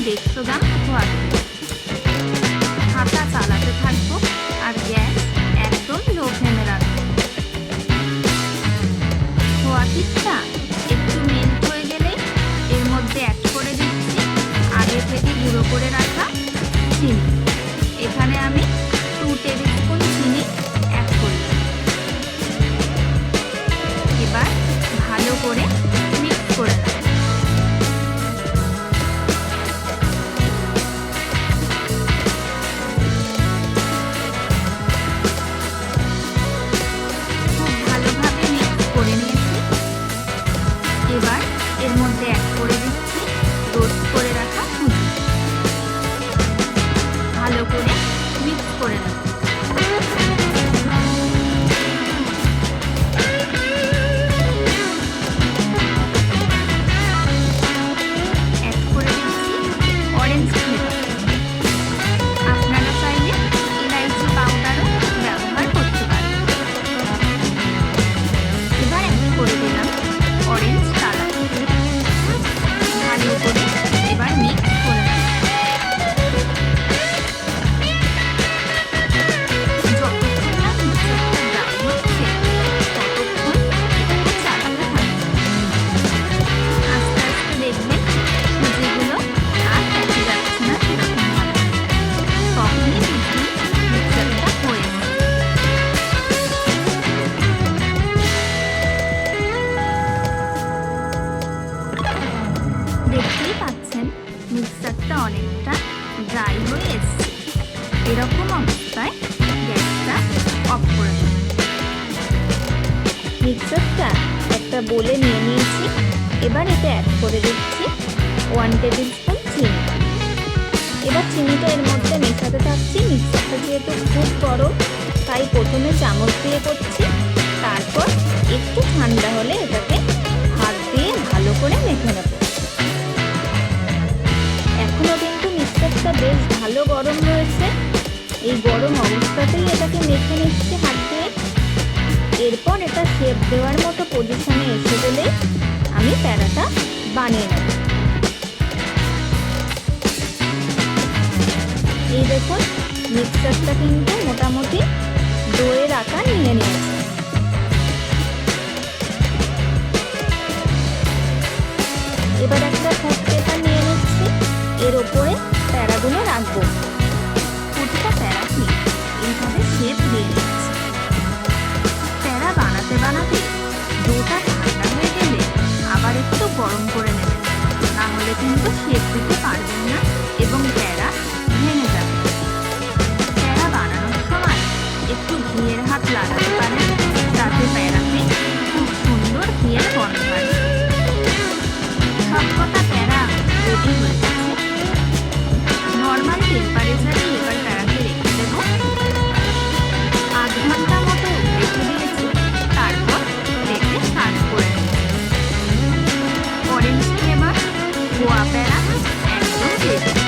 150 গ্রাম খোয়া ক্ষীর। হাতা চালাতে থাকবো আর গ্যাস একদম লো ফ্লেমে রাখবো। খোয়া ক্ষীরটা একটু মেল্ট হয়ে গেলে এর মধ্যে অ্যাড করে দিচ্ছি আগে থেকে গুঁড়ো করে রাখা চিনি। এখানে আমি 2 টেবিল স্পুন চিনি অ্যাড করলাম। এবার ভালো করে মিক্স করে নেব। খুব ভালোভাবে মিক্স করে নিয়েছি। এবার এর মধ্যে অ্যাড করে দিচ্ছি রোস্ট করে রাখা সুজি। ভালো করে মিক্স করে নেব। অ্যাড করে দিচ্ছি অরেঞ্জ ফ্লেভার। আপনারা চাইলে ইলাইচি পাউডারও ব্যবহার করতে পারেন। এবার অ্যাড করে দিলাম অরেঞ্জ কালার। ভালো করে এবার মিক্স করে নেব। দেখতেই পাচ্ছেন মিক্সারটা অনেকটা ড্রাই হয়ে এসছে। এরকম অবস্থায় গ্যাসটা অফ করে দেব। মিক্সারটা একটা বোলে নিয়ে নিয়েছি। এবার এতে অ্যাড করে দিচ্ছি 1 টেবিল স্পুন চিনি। এবার চিনিটা এর মধ্যে মেশাতে থাকছি। মিক্সারটা যেহেতু খুব গরম তাই প্রথমে চামচ দিয়ে করছি, তারপর একটু ঠান্ডা হলে এটাকে হাত দিয়ে ভালো করে মেখে নেব। এখনো কিন্তু মিক্সারটা বেশ ভালো গরম রয়েছে। এই গরম অবস্থাতেই এটাকে মেখে নিচ্ছি হাত দিয়ে। এরপর এটা শেপ দেওয়ার মতো পজিশনে এসে গেলেই আমি প্যারাটা বানিয়ে নেব। এই দেখুন মিক্সারটা কিন্তু মোটামুটি ডোয়ের আকার নিয়ে নিয়েছে। এবার একটা ফুড পেপার নিয়ে নিচ্ছি। এর ওপরে প্যারাগুলো রাখবো। প্রতিটা প্যারাকে এইভাবে শেপ দিয়ে নিচ্ছি। প্যারা বানাতে বানাতে ডোটা ঠান্ডা হয়ে গেলে আবার একটু গরম করে নেবেন, না হলে কিন্তু শেপ দিতে পারবেন না এবং প্যারা ভেঙে যাবে। প্যারা বানানোর সময় একটু ঘিয়ের হাত লাগাতে পারেন, যাতে প্যারাতে খুব সুন্দর ঘিয়ের গন্ধ আসে। সবকটা প্যারা রেডি হয়ে গেছে। নর্মাল টেম্পারেচারে এবার প্যারাকে রেখে দেব। 8 ঘন্টা মতো রেখে দিয়েছি। তারপর প্লেটে সার্ভ করে নেব। অরেঞ্জ ফ্লেভার খোয়া প্যারা একদম রেডি।